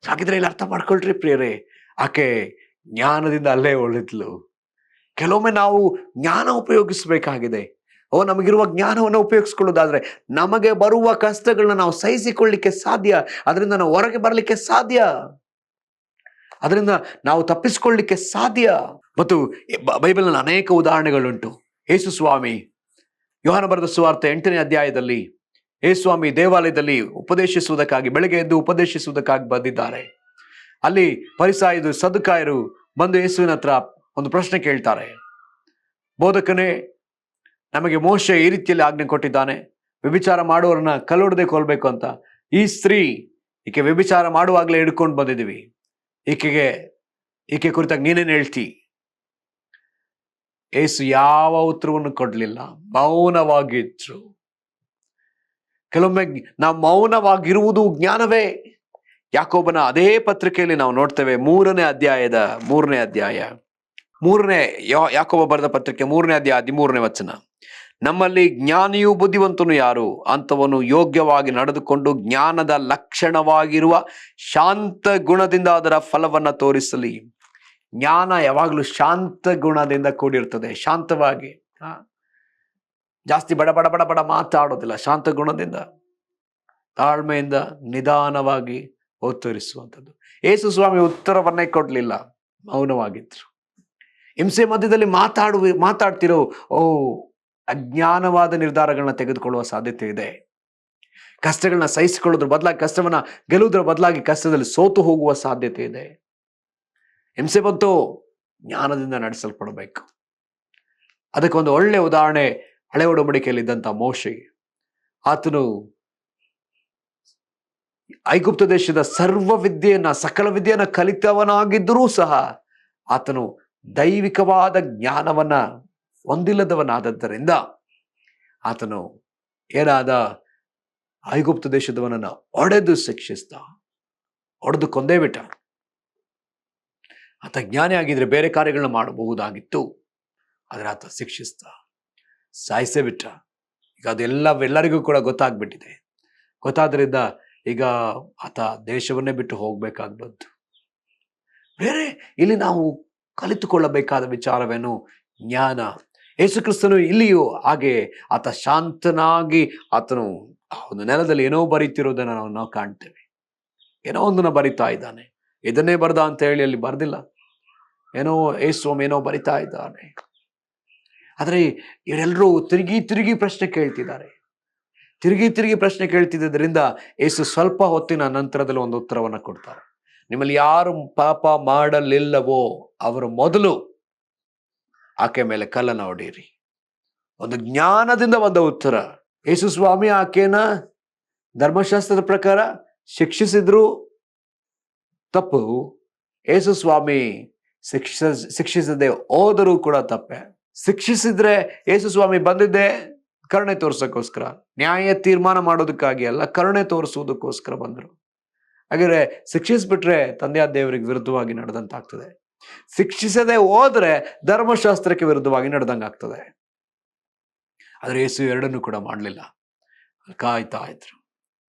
ಹಾಗಿದ್ರೆ ಇಲ್ಲಿ ಅರ್ಥ ಮಾಡ್ಕೊಳ್ರಿ ಪ್ರಿಯರೇ, ಆಕೆ ಜ್ಞಾನದಿಂದ ಅಲ್ಲೇ ಉಳಿದ್ಲು. ಕೆಲವೊಮ್ಮೆ ನಾವು ಜ್ಞಾನ ಉಪಯೋಗಿಸಬೇಕಾಗಿದೆ. ನಮಗಿರುವ ಜ್ಞಾನವನ್ನು ಉಪಯೋಗಿಸ್ಕೊಳ್ಳೋದಾದ್ರೆ ನಮಗೆ ಬರುವ ಕಷ್ಟಗಳನ್ನ ನಾವು ಸಹಿಸಿಕೊಳ್ಳಿಕ್ಕೆ ಸಾಧ್ಯ. ಅದರಿಂದ ನಾವು ಹೊರಗೆ ಬರಲಿಕ್ಕೆ ಸಾಧ್ಯ, ಅದರಿಂದ ನಾವು ತಪ್ಪಿಸಿಕೊಳ್ಳಲಿಕ್ಕೆ ಸಾಧ್ಯ. ಮತ್ತು ಬೈಬಲ್ನಲ್ಲಿ ಅನೇಕ ಉದಾಹರಣೆಗಳುಂಟು. ಯೇಸುಸ್ವಾಮಿ ಯೋಹಾನ ಬರೆದ ಸುವಾರ್ತೆ 8ನೇ ಅಧ್ಯಾಯದಲ್ಲಿ ಯೇಸುಸ್ವಾಮಿ ದೇವಾಲಯದಲ್ಲಿ ಉಪದೇಶಿಸುವುದಕ್ಕಾಗಿ, ಬೆಳಗ್ಗೆ ಎದ್ದು ಉಪದೇಶಿಸುವುದಕ್ಕಾಗಿ ಬಂದಿದ್ದಾರೆ. ಅಲ್ಲಿ ಫರಿಸಾಯರು ಸದ್ದುಕಾಯರು ಬಂದು ಯೇಸುವಿನ ಹತ್ರ ಒಂದು ಪ್ರಶ್ನೆ ಕೇಳ್ತಾರೆ. ಬೋಧಕನೇ, ನಮಗೆ ಮೋಶೆ ಈ ರೀತಿಯಲ್ಲಿ ಆಜ್ಞೆ ಕೊಟ್ಟಿದ್ದಾನೆ, ವ್ಯಭಿಚಾರ ಮಾಡುವವರನ್ನ ಕಲ್ಲೊಡೆದೇ ಕೊಲ್ಬೇಕು ಅಂತ. ಈ ಸ್ತ್ರೀ ಈಕೆ ವ್ಯಭಿಚಾರ ಮಾಡುವಾಗಲೇ ಹಿಡ್ಕೊಂಡು ಬಂದಿದ್ದೀವಿ, ಈಕೆಗೆ ಈಕೆ ಕುರಿತಾಗಿ ನೀನೇನು ಹೇಳ್ತಿ? ಏಸು ಯಾವ ಉತ್ತರವನ್ನು ಕೊಡ್ಲಿಲ್ಲ, ಮೌನವಾಗಿದ್ರು. ಕೆಲವೊಮ್ಮೆ ನಾವು ಮೌನವಾಗಿರುವುದು ಜ್ಞಾನವೇ. ಯಾಕೋಬನ ಅದೇ ಪತ್ರಿಕೆಯಲ್ಲಿ ನಾವು ನೋಡ್ತೇವೆ, 3ನೇ ಅಧ್ಯಾಯದ 3ನೇ ಅಧ್ಯಾಯ, ಯಾಕೋಬ ಬರೆದ ಪತ್ರಿಕೆ 3ನೇ ಅಧ್ಯಾಯ 13ನೇ ವಚನ. ನಮ್ಮಲ್ಲಿ ಜ್ಞಾನಿಯೂ ಬುದ್ಧಿವಂತನು ಯಾರು? ಅಂಥವನು ಯೋಗ್ಯವಾಗಿ ನಡೆದುಕೊಂಡು ಜ್ಞಾನದ ಲಕ್ಷಣವಾಗಿರುವ ಶಾಂತ ಗುಣದಿಂದ ಅದರ ಫಲವನ್ನ ತೋರಿಸಲಿ. ಜ್ಞಾನ ಯಾವಾಗಲೂ ಶಾಂತ ಗುಣದಿಂದ ಕೂಡಿರ್ತದೆ. ಶಾಂತವಾಗಿ, ಜಾಸ್ತಿ ಬಡ ಬಡ ಬಡ ಬಡ ಮಾತಾಡೋದಿಲ್ಲ. ಶಾಂತ ಗುಣದಿಂದ, ತಾಳ್ಮೆಯಿಂದ, ನಿಧಾನವಾಗಿ ಉತ್ತರಿಸುವಂಥದ್ದು. ಯೇಸು ಸ್ವಾಮಿ ಉತ್ತರವನ್ನೇ ಕೊಡ್ಲಿಲ್ಲ, ಮೌನವಾಗಿದ್ರು. ಹಿಂಸೆ ಮಧ್ಯದಲ್ಲಿ ಮಾತಾಡ್ತಿರೋ ಅಜ್ಞಾನವಾದ ನಿರ್ಧಾರಗಳನ್ನ ತೆಗೆದುಕೊಳ್ಳುವ ಸಾಧ್ಯತೆ ಇದೆ. ಕಷ್ಟಗಳನ್ನ ಸಹಿಸಿಕೊಳ್ಳೋದ್ರ ಬದಲಾಗಿ, ಕಷ್ಟವನ್ನ ಗೆಲ್ಲುವುದರ ಬದಲಾಗಿ ಕಷ್ಟದಲ್ಲಿ ಸೋತು ಹೋಗುವ ಸಾಧ್ಯತೆ ಇದೆ. ಹಿಂಸೆ ಬಂತು, ಜ್ಞಾನದಿಂದ ನಡೆಸಲ್ಪಡಬೇಕು. ಅದಕ್ಕೊಂದು ಒಳ್ಳೆ ಉದಾಹರಣೆ ಹಳೆ ಒಡಂಬಡಿಕೆಯಲ್ಲಿದ್ದಂಥ ಮೋಶೆ. ಆತನು ಐಗುಪ್ತ ದೇಶದ ಸಕಲ ವಿದ್ಯೆಯನ್ನ ಕಲಿತವನಾಗಿದ್ದರೂ ಸಹ ಆತನು ದೈವಿಕವಾದ ಜ್ಞಾನವನ್ನ ಹೊಂದಿಲ್ಲದವನಾದದ್ದರಿಂದ ಆತನು ಏನಾದ, ಐಗುಪ್ತ ದೇಶದವನನ್ನ ಹೊಡೆದು ಕೊಂದೇ ಬಿಟ್ಟ. ಆತ ಜ್ಞಾನಿ ಆಗಿದ್ರೆ ಬೇರೆ ಕಾರ್ಯಗಳನ್ನ ಮಾಡಬಹುದಾಗಿತ್ತು, ಆದ್ರೆ ಆತ ಸಾಯಿಸೇ ಬಿಟ್ಟ. ಈಗ ಎಲ್ಲರಿಗೂ ಕೂಡ ಗೊತ್ತಾಗ್ಬಿಟ್ಟಿದೆ. ಗೊತ್ತಾದ್ರಿಂದ ಈಗ ಆತ ದೇಶವನ್ನೇ ಬಿಟ್ಟು ಹೋಗ್ಬೇಕಾಗಿ ಬಂತು. ಬೇರೆ ಇಲ್ಲಿ ನಾವು ಕಲಿತುಕೊಳ್ಳಬೇಕಾದ ವಿಚಾರವೇನು? ಜ್ಞಾನ. ಯೇಸು ಕ್ರಿಸ್ತನು ಇಲ್ಲಿಯೂ ಹಾಗೆ ಆತ ಶಾಂತನಾಗಿ ಆತನು ಒಂದು ನೆಲದಲ್ಲಿ ಏನೋ ಬರೀತಿರೋದನ್ನ ನಾವು ಕಾಣ್ತೇವೆ. ಏನೋ ಒಂದನ್ನ ಬರಿತಾ ಇದ್ದಾನೆ. ಇದನ್ನೇ ಬರ್ದ ಅಂತ ಹೇಳಿ ಅಲ್ಲಿ ಬರ್ದಿಲ್ಲ. ಏನೋ ಬರಿತಾ ಇದ್ದಾನೆ. ಆದ್ರೆ ಇವರೆಲ್ಲರೂ ತಿರುಗಿ ಪ್ರಶ್ನೆ ಕೇಳ್ತಿದ್ದಾರೆ. ತಿರುಗಿ ಪ್ರಶ್ನೆ ಕೇಳ್ತಿದ್ದರಿಂದ ಯೇಸು ಸ್ವಲ್ಪ ಹೊತ್ತಿನ ನಂತರದಲ್ಲಿ ಒಂದು ಉತ್ತರವನ್ನ ಕೊಡ್ತಾರೆ. ನಿಮ್ಮಲ್ಲಿ ಯಾರು ಪಾಪ ಮಾಡಲಿಲ್ಲವೋ ಅವರು ಮೊದಲು ಆಕೆ ಮೇಲೆ ಕಲ್ಲನ್ನ ಹೊಡೀರಿ. ಒಂದು ಜ್ಞಾನದಿಂದ ಬಂದ ಉತ್ತರ. ಯೇಸು ಸ್ವಾಮಿ ಆಕೆನ ಧರ್ಮಶಾಸ್ತ್ರದ ಪ್ರಕಾರ ಶಿಕ್ಷಿಸಿದ್ರು ತಪ್ಪು. ಯೇಸು ಸ್ವಾಮಿ ಶಿಕ್ಷಿಸದೆ ಹೋದರೂ ಕೂಡ ತಪ್ಪೆ. ಶಿಕ್ಷಿಸಿದ್ರೆ ಯೇಸು ಸ್ವಾಮಿ ಬಂದಿದ್ದೆ ಕರುಣೆ ತೋರ್ಸಕ್ಕೋಸ್ಕರ, ನ್ಯಾಯ ತೀರ್ಮಾನ ಮಾಡೋದಕ್ಕಾಗಿ ಅಲ್ಲ, ಕರುಣೆ ತೋರಿಸುವುದಕ್ಕೋಸ್ಕರ ಬಂದ್ರು. ಹಾಗಾದ್ರೆ ಶಿಕ್ಷಿಸ್ಬಿಟ್ರೆ ತಂದೆಯಾದ ದೇವರಿಗೆ ವಿರುದ್ಧವಾಗಿ ನಡೆದಂತಾಗ್ತದೆ. ಶಿಕ್ಷಿಸದೆ ಹೋದ್ರೆ ಧರ್ಮಶಾಸ್ತ್ರಕ್ಕೆ ವಿರುದ್ಧವಾಗಿ ನಡೆದಂಗಾಗ್ತದೆ. ಆದ್ರೆ ಯೇಸು ಎರಡನ್ನೂ ಕೂಡ ಮಾಡಲಿಲ್ಲ. ಕಾಯ್ತಾ ಇದ್ರು,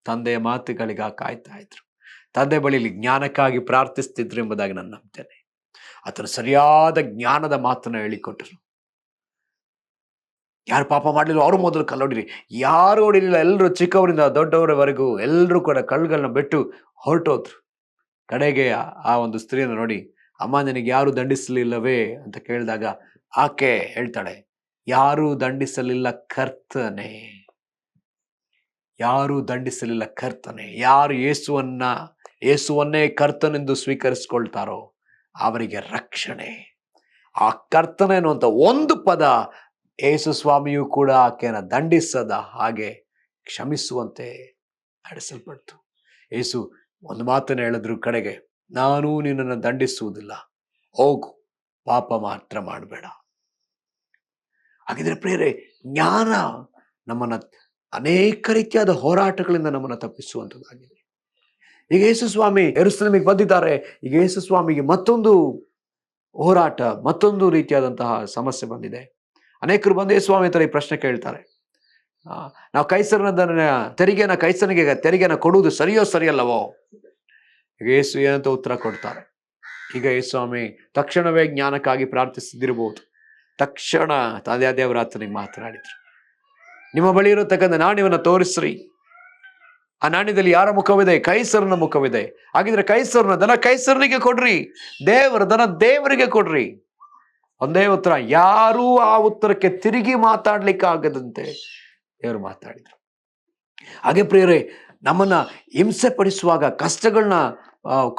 ತಂದೆಯ ಮಾತುಗಳಿಗ ಕಾಯ್ತಾ ಇದ್ರು, ತಂದೆ ಬಳಿಲಿ ಜ್ಞಾನಕ್ಕಾಗಿ ಪ್ರಾರ್ಥಿಸ್ತಿದ್ರು ಎಂಬುದಾಗಿ ನಾನು ನಂಬ್ತೇನೆ. ಆತನು ಸರಿಯಾದ ಜ್ಞಾನದ ಮಾತನ್ನ ಹೇಳಿಕೊಟ್ರು. ಯಾರು ಪಾಪ ಮಾಡಲಿಲ್ಲ ಅವರು ಮೊದಲು ಕಲ್ಲೊಡಿರಿ. ಯಾರು ಹೊಡಿಲಿಲ್ಲ, ಎಲ್ಲರೂ ಚಿಕ್ಕವರಿಂದ ದೊಡ್ಡವರವರೆಗೂ ಎಲ್ಲರೂ ಕೂಡ ಕಲ್ಲುಗಳನ್ನ ಬಿಟ್ಟು ಹೊರಟೋದ್ರು. ಕಡೆಗೆ ಆ ಒಂದು ಸ್ತ್ರೀಯನ್ನು ನೋಡಿ, ಅಮ್ಮ ನಿನಗೆ ಯಾರು ದಂಡಿಸಲಿಲ್ಲವೇ ಅಂತ ಕೇಳಿದಾಗ ಆಕೆ ಹೇಳ್ತಾಳೆ, ಯಾರು ದಂಡಿಸಲಿಲ್ಲ ಕರ್ತನೆ. ಯಾರು ದಂಡಿಸಲಿಲ್ಲ ಕರ್ತನೆ. ಯಾರು ಯೇಸುವನ್ನೇ ಕರ್ತನೆಂದು ಸ್ವೀಕರಿಸ್ಕೊಳ್ತಾರೋ ಅವರಿಗೆ ರಕ್ಷಣೆ. ಆ ಕರ್ತನೆ ಅನ್ನುವಂಥ ಒಂದು ಪದ ಯೇಸು ಸ್ವಾಮಿಯೂ ಕೂಡ ಆಕೆಯನ್ನು ದಂಡಿಸದ ಹಾಗೆ ಕ್ಷಮಿಸುವಂತೆ ನಡೆಸಲ್ಪಡ್ತು. ಯೇಸು ಒಂದು ಮಾತನ್ನು ಹೇಳಿದ್ರು ಕಡೆಗೆ, ನಾನು ನಿನ್ನನ್ನು ದಂಡಿಸುವುದಿಲ್ಲ, ಹೋಗು, ಪಾಪ ಮಾತ್ರ ಮಾಡಬೇಡ. ಹಾಗಿದ್ರೆ ಪ್ರಿಯರೇ, ಜ್ಞಾನ ನಮ್ಮನ್ನ ಅನೇಕ ರೀತಿಯಾದ ಹೋರಾಟಗಳಿಂದ ನಮ್ಮನ್ನು ತಪ್ಪಿಸುವಂಥದ್ದಾಗಿದೆ. ಈಗ ಯೇಸು ಸ್ವಾಮಿ ಯೆರೂಸಲೇಮಿಗೆ ಬಂದಿದ್ದಾರೆ. ಈಗ ಯೇಸು ಸ್ವಾಮಿಗೆ ಮತ್ತೊಂದು ಹೋರಾಟ, ಮತ್ತೊಂದು ರೀತಿಯಾದಂತಹ ಸಮಸ್ಯೆ ಬಂದಿದೆ. ಅನೇಕರು ಬಂದು ಯೇಸು ಸ್ವಾಮಿ ಹತ್ರ ಈ ಪ್ರಶ್ನೆ ಕೇಳ್ತಾರೆ, ನಾವು ಕೈಸರನಿಗೆ ತೆರಿಗೆನ ಕೊಡುವುದು ಸರಿಯಲ್ಲವೋ? ಈಗ ಯೇಸು ಏನಂತ ಉತ್ತರ ಕೊಡ್ತಾರೆ. ಈಗ ಯೇಸು ಸ್ವಾಮಿ ತಕ್ಷಣವೇ ಜ್ಞಾನಕ್ಕಾಗಿ ಪ್ರಾರ್ಥಿಸಿದಿರಬಹುದು. ತಕ್ಷಣ ತಂದೆಯ ದೇವರ ಆತನಿಗೆ ಮಾತನಾಡಿದ್ರು, ನಿಮ್ಮ ಬಳಿ ಇರತಕ್ಕಂಥ ನಾಣ್ಯವನ್ನು ತೋರಿಸ್ರಿ. ಆ ನಾಣ್ಯದಲ್ಲಿ ಯಾರ ಮುಖವಿದೆ? ಕೈಸರನ ಮುಖವಿದೆ. ಹಾಗಿದ್ರೆ ಕೈಸರನ ದನ ಕೈಸರನಿಗೆ ಕೊಡ್ರಿ, ದೇವರ ದನ ದೇವರಿಗೆ ಕೊಡ್ರಿ. ಒಂದೇ ಉತ್ತರ. ಯಾರೂ ಆ ಉತ್ತರಕ್ಕೆ ತಿರುಗಿ ಮಾತಾಡ್ಲಿಕ್ಕಾಗದಂತೆ ದೇವರು ಮಾತಾಡಿದ್ರು. ಹಾಗೆ ಪ್ರಿಯರೇ, ನಮ್ಮನ್ನ ಹಿಂಸೆ ಪಡಿಸುವಾಗ, ಕಷ್ಟಗಳನ್ನ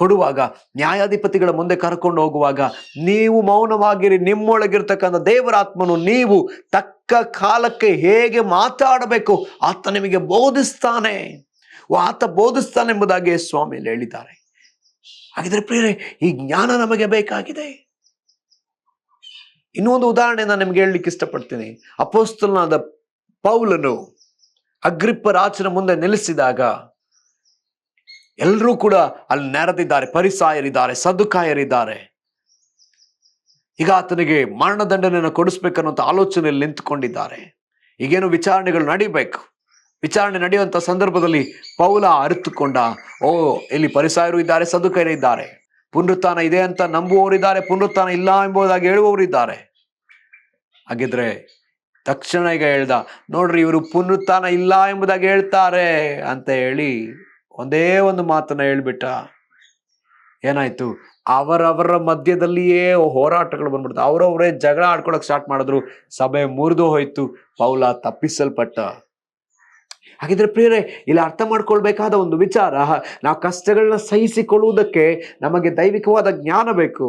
ಕೊಡುವಾಗ, ನ್ಯಾಯಾಧಿಪತಿಗಳ ಮುಂದೆ ಕರ್ಕೊಂಡು ಹೋಗುವಾಗ ನೀವು ಮೌನವಾಗಿರಿ. ನಿಮ್ಮೊಳಗಿರ್ತಕ್ಕಂಥ ದೇವರ ಆತ್ಮನು ನೀವು ತಕ್ಕ ಕಾಲಕ್ಕೆ ಹೇಗೆ ಮಾತಾಡಬೇಕು ಆತ ನಿಮಗೆ ಬೋಧಿಸ್ತಾನೆ. ಆತ ಬೋಧಿಸ್ತಾನೆ ಎಂಬುದಾಗಿ ಸ್ವಾಮಿಯಲ್ಲಿ ಹೇಳಿದ್ದಾರೆ. ಹಾಗಿದ್ರೆ ಪ್ರಿಯರೇ, ಈ ಜ್ಞಾನ ನಮಗೆ ಬೇಕಾಗಿದೆ. ಇನ್ನೊಂದು ಉದಾಹರಣೆ ನಾನು ನಿಮ್ಗೆ ಹೇಳಲಿಕ್ಕೆ ಇಷ್ಟಪಡ್ತೀನಿ. ಅಪೊಸ್ತಲನಾದ ಪೌಲನು ಅಗ್ರಿಪ್ಪ ರಾಜನ ಮುಂದೆ ನಿಲ್ಲಿಸಿದಾಗ ಎಲ್ಲರೂ ಕೂಡ ಅಲ್ಲಿ ನೆರೆದಿದ್ದಾರೆ. ಫರಿಸಾಯರಿದ್ದಾರೆ, ಸದ್ದುಕಾಯರಿದ್ದಾರೆ. ಈಗ ಆತನಿಗೆ ಮರಣದಂಡನೆಯನ್ನು ಕೊಡಿಸ್ಬೇಕನ್ನುವಂಥ ಆಲೋಚನೆಯಲ್ಲಿ ನಿಂತುಕೊಂಡಿದ್ದಾರೆ. ಈಗೇನು ವಿಚಾರಣೆಗಳು ನಡಿಬೇಕು. ವಿಚಾರಣೆ ನಡೆಯುವಂಥ ಸಂದರ್ಭದಲ್ಲಿ ಪೌಲ ಅರಿತುಕೊಂಡ, ಓ, ಇಲ್ಲಿ ಫರಿಸಾಯರು ಇದ್ದಾರೆ, ಸದ್ದುಕಾಯರು ಇದ್ದಾರೆ. ಪುನರುತ್ಥಾನ ಇದೆ ಅಂತ ನಂಬುವವರಿದ್ದಾರೆ, ಪುನರುತ್ಥಾನ ಇಲ್ಲ ಎಂಬುದಾಗಿ ಹೇಳುವವರಿದ್ದಾರೆ. ಹಾಗಿದ್ರೆ ತಕ್ಷಣ ಈಗ ಹೇಳ್ದ, ನೋಡ್ರಿ, ಇವರು ಪುನರುತ್ಥಾನ ಇಲ್ಲ ಎಂಬುದಾಗಿ ಹೇಳ್ತಾರೆ ಅಂತ ಹೇಳಿ ಒಂದೇ ಒಂದು ಮಾತನ್ನ ಹೇಳ್ಬಿಟ್ಟ. ಏನಾಯ್ತು? ಅವರವರ ಮಧ್ಯದಲ್ಲಿಯೇ ಹೋರಾಟಗಳು ಬಂದ್ಬಿಡ್ತು. ಅವರವರೇ ಜಗಳ ಆಡ್ಕೊಳಕ್ ಸ್ಟಾರ್ಟ್ ಮಾಡಿದ್ರು. ಸಭೆ ಮುರಿದು ಹೋಯ್ತು. ಪೌಲ ತಪ್ಪಿಸಲ್ಪಟ್ಟ. ಹಾಗಿದ್ರೆ ಪ್ರಿಯರೇ, ಇಲ್ಲಿ ಅರ್ಥ ಮಾಡ್ಕೊಳ್ಬೇಕಾದ ಒಂದು ವಿಚಾರ, ನಾವು ಕಷ್ಟಗಳನ್ನ ಸಹಿಸಿಕೊಳ್ಳುವುದಕ್ಕೆ ನಮಗೆ ದೈವಿಕವಾದ ಜ್ಞಾನ ಬೇಕು.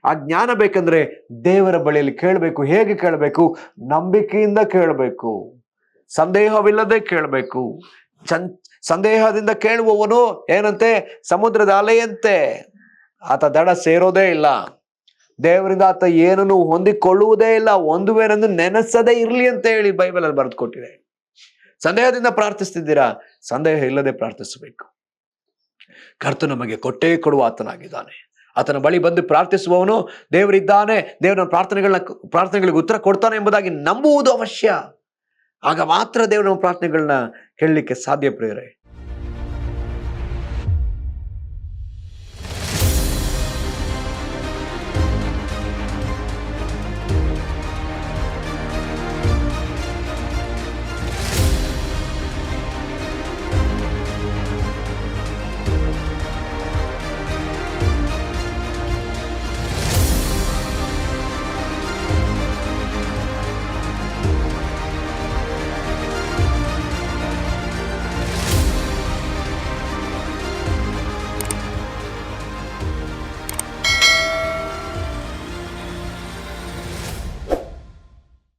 ಆ ಜ್ಞಾನ ಬೇಕಂದ್ರೆ ದೇವರ ಬಳಿಯಲ್ಲಿ ಕೇಳಬೇಕು. ಹೇಗೆ ಕೇಳಬೇಕು? ನಂಬಿಕೆಯಿಂದ ಕೇಳಬೇಕು, ಸಂದೇಹವಿಲ್ಲದೆ ಕೇಳಬೇಕು. ಸಂದೇಹದಿಂದ ಕೇಳುವವನು ಏನಂತೆ? ಸಮುದ್ರದ ಅಲೆಯಂತೆ, ಆತ ದಡ ಸೇರೋದೇ ಇಲ್ಲ. ದೇವರಿಂದ ಆತ ಏನನ್ನು ಹೊಂದಿಕೊಳ್ಳುವುದೇ ಇಲ್ಲ. ಹೊಂದುವೇನೆಂದು ನೆನೆಸದೇ ಇರ್ಲಿ ಅಂತ ಹೇಳಿ ಬೈಬಲ್ ಅಲ್ಲಿ ಬರೆದು ಕೊಟ್ಟಿದೆ. ಸಂದೇಹದಿಂದ ಪ್ರಾರ್ಥಿಸ್ತಿದ್ದೀರಾ? ಸಂದೇಹ ಇಲ್ಲದೆ ಪ್ರಾರ್ಥಿಸಬೇಕು. ಕರ್ತನು ನಮಗೆ ಕೊಟ್ಟೇ ಕೊಡುವ ಆತನಾಗಿದ್ದಾನೆ. ಆತನ ಬಳಿ ಬಂದು ಪ್ರಾರ್ಥಿಸುವವನು ದೇವರಿದ್ದಾನೆ, ದೇವರ ಪ್ರಾರ್ಥನೆಗಳಿಗೆ ಉತ್ತರ ಕೊಡ್ತಾನೆ ಎಂಬುದಾಗಿ ನಂಬುವುದು ಅವಶ್ಯ. ಆಗ ಮಾತ್ರ ದೇವರ ಪ್ರಾರ್ಥನೆಗಳನ್ನ ಕೇಳಲಿಕ್ಕೆ ಸಾಧ್ಯ ಪ್ರಿಯರೇ.